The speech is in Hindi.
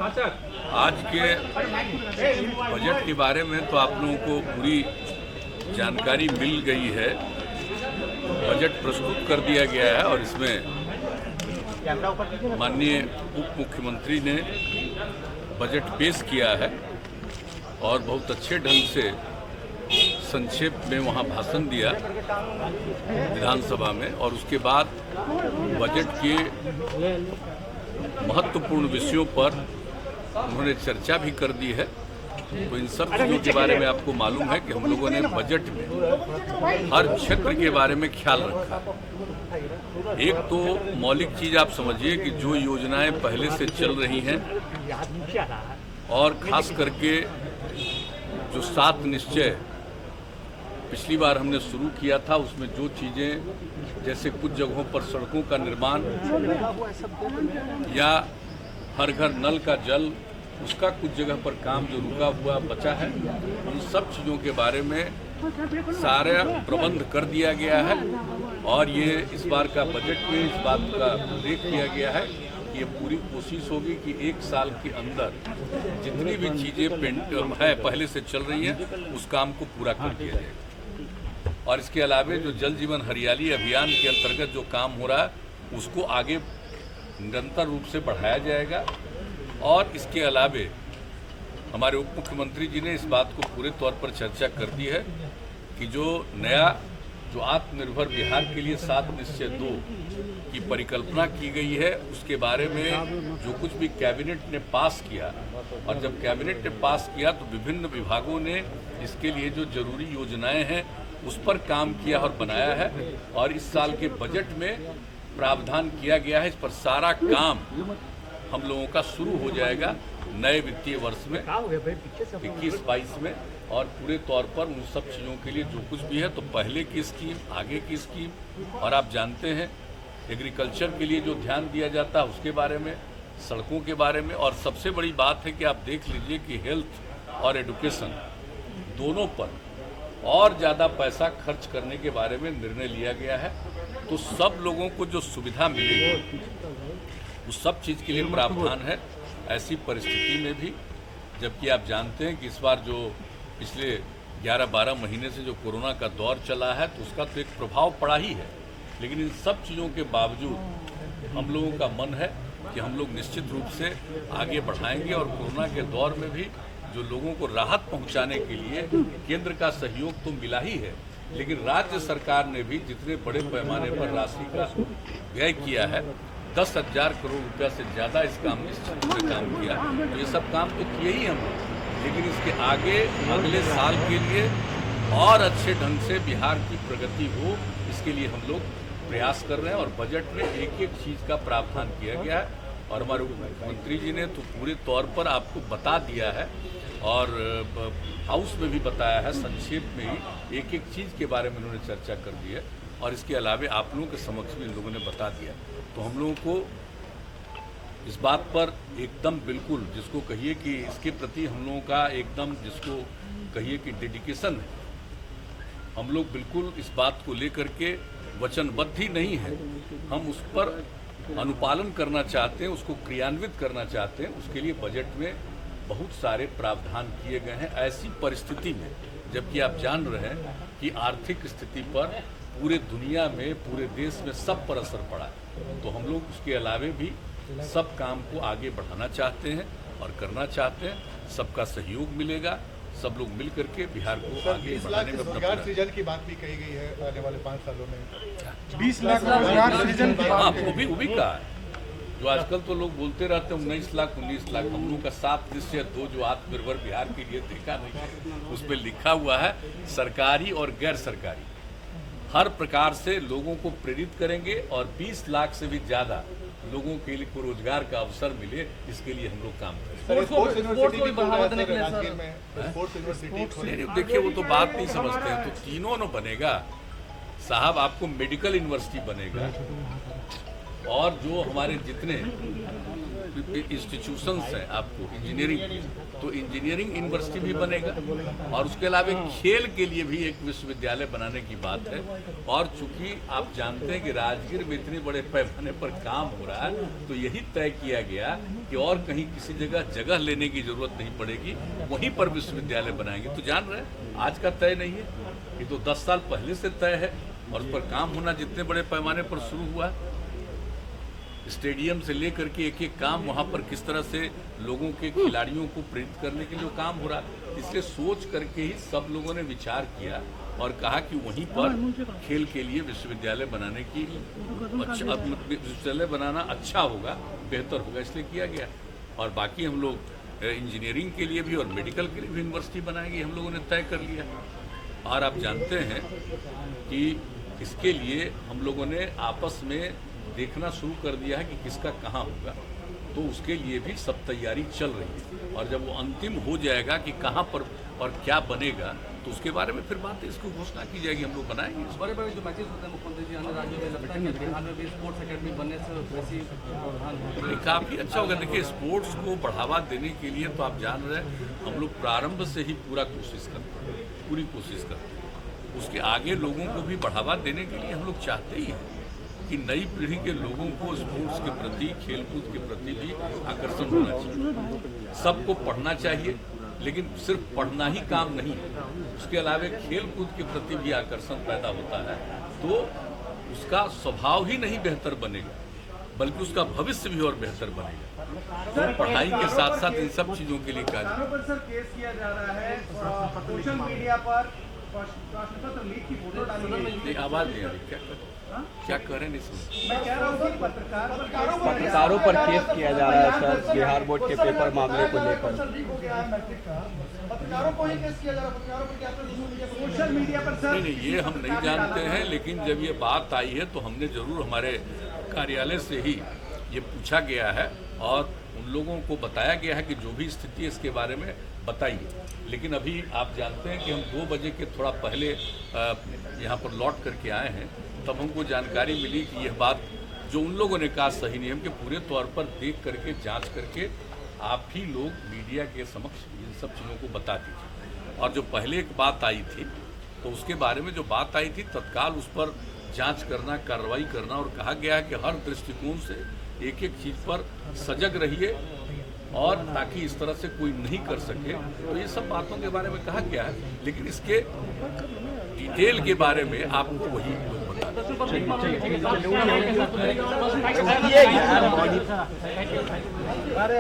आज के बजट के बारे में तो आप लोगों को पूरी जानकारी मिल गई है। बजट प्रस्तुत कर दिया गया है और इसमें माननीय उप मुख्यमंत्री ने बजट पेश किया है और बहुत अच्छे ढंग से संक्षेप में वहाँ भाषण दिया विधानसभा में, और उसके बाद बजट के महत्वपूर्ण विषयों पर उन्होंने चर्चा भी कर दी है। तो इन सब चीज़ों के बारे में आपको मालूम है कि हम लोगों ने बजट में हर क्षेत्र के बारे में ख्याल रखा। एक तो मौलिक चीज़ आप समझिए कि जो योजनाएं पहले से चल रही हैं और खास करके जो 7 निश्चय पिछली बार हमने शुरू किया था, उसमें जो चीज़ें जैसे कुछ जगहों पर सड़कों का निर्माण या हर घर नल का जल, उसका कुछ जगह पर काम जो रुका हुआ बचा है, उन सब चीज़ों के बारे में सारा प्रबंध कर दिया गया है। और ये इस बार का बजट में इस बात का उल्लेख किया गया है कि ये पूरी कोशिश होगी कि 1 साल के अंदर जितनी भी चीज़ें है पहले से चल रही हैं उस काम को पूरा कर दिया जाएगा। और इसके अलावा जो जल जीवन हरियाली अभियान के अंतर्गत जो काम हो रहा है उसको आगे निरंतर रूप से बढ़ाया जाएगा। और इसके अलावे हमारे उप मुख्यमंत्री जी ने इस बात को पूरे तौर पर चर्चा कर दी है कि जो नया जो आत्मनिर्भर बिहार के लिए 7 निश्चय 2 की परिकल्पना की गई है, उसके बारे में जो कुछ भी कैबिनेट ने पास किया, और जब कैबिनेट ने पास किया तो विभिन्न विभागों ने इसके लिए जो जरूरी योजनाएं हैं उस पर काम किया और बनाया है। और इस साल के बजट में प्रावधान किया गया है, इस पर सारा काम हम लोगों का शुरू हो जाएगा नए वित्तीय वर्ष में 21-22 में। और पूरे तौर पर उन सब चीज़ों के लिए जो कुछ भी है, तो पहले की स्कीम, आगे की स्कीम, और आप जानते हैं एग्रीकल्चर के लिए जो ध्यान दिया जाता है उसके बारे में, सड़कों के बारे में। और सबसे बड़ी बात है कि आप देख लीजिए कि हेल्थ और एजुकेशन दोनों पर और ज़्यादा पैसा खर्च करने के बारे में निर्णय लिया गया है। तो सब लोगों को जो सुविधा मिलेगी उस सब चीज़ के लिए प्रावधान है ऐसी परिस्थिति में भी। जबकि आप जानते हैं कि इस बार जो पिछले 11-12 महीने से जो कोरोना का दौर चला है तो उसका तो एक प्रभाव पड़ा ही है, लेकिन इन सब चीज़ों के बावजूद हम लोगों का मन है कि हम लोग निश्चित रूप से आगे बढ़ाएंगे। और कोरोना के दौर में भी जो लोगों को राहत पहुंचाने के लिए केंद्र का सहयोग तो मिला ही है, लेकिन राज्य सरकार ने भी जितने बड़े पैमाने पर राशि का व्यय किया है, 10,000 करोड़ रुपया से ज़्यादा इस क्षेत्र में काम किया। तो ये सब काम तो किए ही हम, लेकिन इसके आगे अगले साल के लिए और अच्छे ढंग से बिहार की प्रगति हो, इसके लिए हम लोग प्रयास कर रहे हैं। और बजट में एक एक चीज़ का प्रावधान किया गया है और हमारे मुख्यमंत्री जी ने तो पूरे तौर पर आपको बता दिया है और हाउस में भी बताया है, संक्षेप में ही एक एक चीज़ के बारे में उन्होंने चर्चा कर दी है। और इसके अलावा आप लोगों के समक्ष भी इन लोगों ने बता दिया। तो हम लोगों को इस बात पर एकदम बिल्कुल, जिसको कहिए कि इसके प्रति हम लोगों का एकदम, जिसको कहिए कि डेडिकेशन है, हम लोग बिल्कुल इस बात को लेकर के वचनबद्ध ही नहीं है। हम उस पर अनुपालन करना चाहते हैं, उसको क्रियान्वित करना चाहते हैं। उसके लिए बजट में बहुत सारे प्रावधान किए गए हैं ऐसी परिस्थिति में, जबकि आप जान रहे हैं कि आर्थिक स्थिति पर पूरे दुनिया में, पूरे देश में सब पर असर पड़ा है। तो हम लोग उसके अलावे भी सब काम को आगे बढ़ाना चाहते हैं और करना चाहते हैं। सबका सहयोग मिलेगा, सब लोग मिल करके बिहार को आगे बढ़ाने में अपना सृजन की बात भी कही गई है आने वाले 5 सालों में 20 लाख रोजगार सृजन की। हाँ, वो भी कहा है। जो आजकल तो लोग बोलते रहते हैं 19 लाख 19 लाख, हम लोग का 7 निश्चय 2 जो आत्मनिर्भर बिहार के लिए देखा नहीं, उसमें लिखा हुआ है सरकारी और गैर सरकारी हर प्रकार से लोगों को प्रेरित करेंगे और 20 लाख से भी ज़्यादा लोगों के लिए को रोजगार का अवसर मिले, इसके लिए हम लोग काम करें। देखिए वो तो बात नहीं समझते हैं, तो तीनों न बनेगा साहब। आपको मेडिकल यूनिवर्सिटी बनेगा, और जो हमारे जितने इंस्टीट्यूशंस हैं आपको इंजीनियरिंग, तो इंजीनियरिंग यूनिवर्सिटी भी बनेगा और उसके अलावा खेल के लिए भी एक विश्वविद्यालय बनाने की बात है। और चूंकि आप जानते हैं कि राजगीर में इतने बड़े पैमाने पर काम हो रहा है, तो यही तय किया गया कि और कहीं किसी जगह लेने की जरूरत नहीं पड़ेगी, वहीं पर विश्वविद्यालय बनाएंगे। तो जान रहे हैं आज का तय नहीं है, ये तो 10 साल पहले से तय है और उस पर काम होना जितने बड़े पैमाने पर शुरू हुआ, स्टेडियम से लेकर के एक एक काम वहाँ पर किस तरह से लोगों के खिलाड़ियों को प्रेरित करने के लिए काम हो रहा है, इसलिए सोच करके ही सब लोगों ने विचार किया और कहा कि वहीं पर खेल के लिए विश्वविद्यालय बनाने की विश्वविद्यालय बनाना अच्छा होगा, बेहतर होगा, इसलिए किया गया। और बाकी हम लोग इंजीनियरिंग के लिए भी और मेडिकल के लिए भी यूनिवर्सिटी बनाएंगे, हम लोगों ने तय कर लिया। और आप जानते हैं कि इसके लिए हम लोगों ने आपस में देखना शुरू कर दिया है कि किसका कहाँ होगा, तो उसके लिए भी सब तैयारी चल रही है। और जब वो अंतिम हो जाएगा कि कहाँ पर और क्या बनेगा, तो उसके बारे में फिर बात इसको घोषणा की जाएगी, हम लोग बनाएंगे। बड़े बड़े जो मैचेस होते हैं मुख्यमंत्री जी अन्य राज्यों में, लगता है कि बिहार में भी स्पोर्ट्स अकेडमी बनने से वैसी काफ़ी अच्छा होगा। देखिए, स्पोर्ट्स को बढ़ावा देने के लिए तो आप जान रहे हैं हम लोग प्रारंभ से ही पूरी कोशिश करते हैं। उसके आगे लोगों को भी बढ़ावा देने के लिए हम लोग चाहते ही हैं कि नई पीढ़ी के लोगों को स्पोर्ट्स के प्रति, खेलकूद के प्रति भी आकर्षण होना चाहिए। सबको पढ़ना चाहिए, लेकिन सिर्फ पढ़ना ही काम नहीं है, उसके अलावा खेलकूद के प्रति भी आकर्षण पैदा होता है, तो उसका स्वभाव ही नहीं बेहतर बनेगा, बल्कि उसका भविष्य भी और बेहतर बनेगा। तो पढ़ाई के साथ साथ इन सब चीज़ों के लिए कार्य। पर सर केस किया जा रहा है, सोशल मीडिया पर राष्ट्रपति लीक की फोटो डाली है। आवाज़ नहीं आ रही, क्या कह रहे हैं इसमें? मैं कह रहा हूँ कि पत्रकारों पर केस किया जा रहा है सर, बिहार बोर्ड के पेपर मामले को लेकर। पत्रकारों को ही केस किया जा रहा है, पत्रकारों पर क्या सोशल मीडिया पर सर? नहीं, ये हम नहीं जानते हैं, लेकिन जब ये बात आई है तो हमने जरूर हमारे कार्यालय से ही ये पूछा गया है और उन लोगों को बताया गया है कि जो भी स्थिति है इसके बारे में बताइए। लेकिन अभी आप जानते हैं कि हम 2 बजे के थोड़ा पहले यहाँ पर लौट करके आए हैं, तब हमको जानकारी मिली कि यह बात जो उन लोगों ने कहा सही नहीं, हम के पूरे तौर पर देख करके जांच करके आप ही लोग मीडिया के समक्ष इन सब चीज़ों को बता दीजिए। और जो पहले एक बात आई थी, तो उसके बारे में जो बात आई थी तत्काल उस पर जांच करना, कार्रवाई करना, और कहा गया है कि हर दृष्टिकोण से एक एक चीज़ पर सजग रहिए और ताकि इस तरह से कोई नहीं कर सके। तो ये सब बातों के बारे में कहा गया है, लेकिन इसके डिटेल के बारे में आपको वही लोग अरे